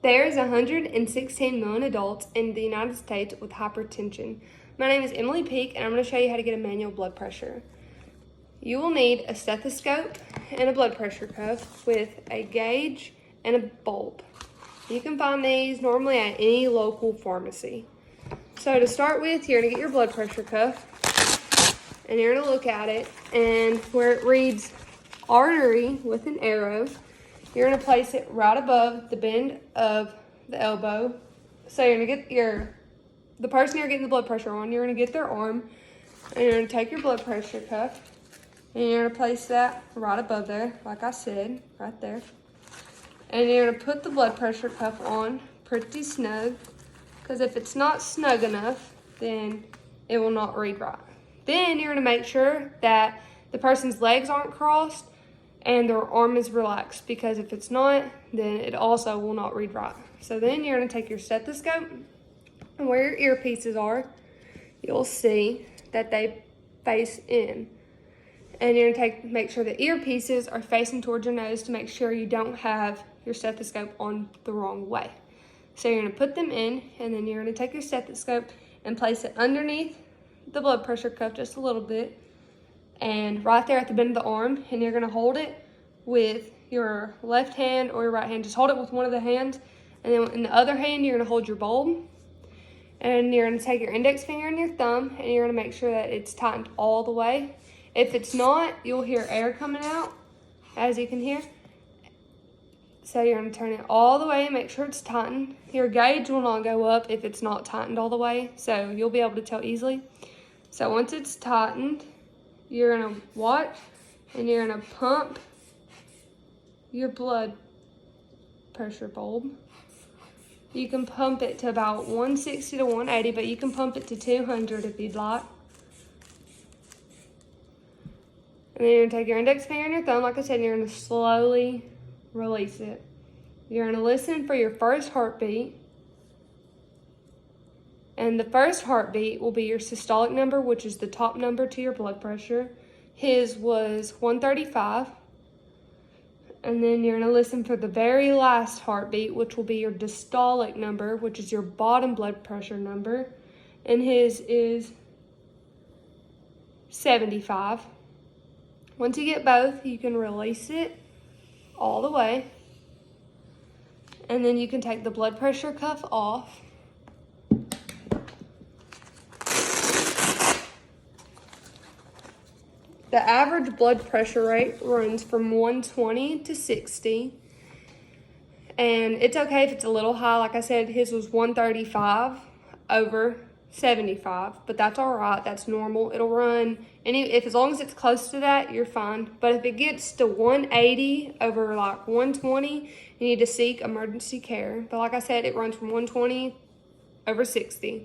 There's 116 million adults in the United States with hypertension. My name is Emily Peak, and I'm going to show you how to get a manual blood pressure. You will need a stethoscope and a blood pressure cuff with a gauge and a bulb. You can find these normally at any local pharmacy. So to start with, you're going to get your blood pressure cuff, and you're going to look at it, and where it reads artery with an arrow, you're going to place it right above the bend of the elbow. So you're going to get the person you're getting the blood pressure on, you're going to get their arm, and you're going to take your blood pressure cuff, and you're going to place that right above there, like I said, right there. And you're going to put the blood pressure cuff on pretty snug, because if it's not snug enough, then it will not read right. Then you're going to make sure that the person's legs aren't crossed and their arm is relaxed, because if it's not, then it also will not read right. So then you're going to take your stethoscope, and where your earpieces are, you'll see that they face in. And you're going to make sure the earpieces are facing towards your nose to make sure you don't have your stethoscope on the wrong way. So you're going to put them in, and then you're going to take your stethoscope and place it underneath the blood pressure cuff just a little bit, and right there at the bend of the arm, and you're going to hold it with your left hand or your right hand. Just hold it with one of the hands, and then in the other hand you're going to hold your bulb, and you're going to take your index finger and your thumb, and you're going to make sure that it's tightened all the way. If it's not, you'll hear air coming out, as you can hear. So you're going to turn it all the way and make sure it's tightened. Your gauge will not go up if it's not tightened all the way, so you'll be able to tell easily. So once it's tightened, you're going to watch, and you're going to pump your blood pressure bulb. You can pump it to about 160 to 180, but you can pump it to 200 if you'd like. And then you're going to take your index finger and your thumb, like I said, and you're going to slowly release it. You're going to listen for your first heartbeat. And the first heartbeat will be your systolic number, which is the top number to your blood pressure. His was 135. And then you're going to listen for the very last heartbeat, which will be your diastolic number, which is your bottom blood pressure number. And his is 75. Once you get both, you can release it all the way. And then you can take the blood pressure cuff off. The average blood pressure rate runs from 120 to 60. And it's okay if it's a little high. Like I said, his was 135 over 75, but that's all right. That's normal. It'll run as long as it's close to that, you're fine. But if it gets to 180 over like 120, you need to seek emergency care. But like I said, it runs from 120 over 60.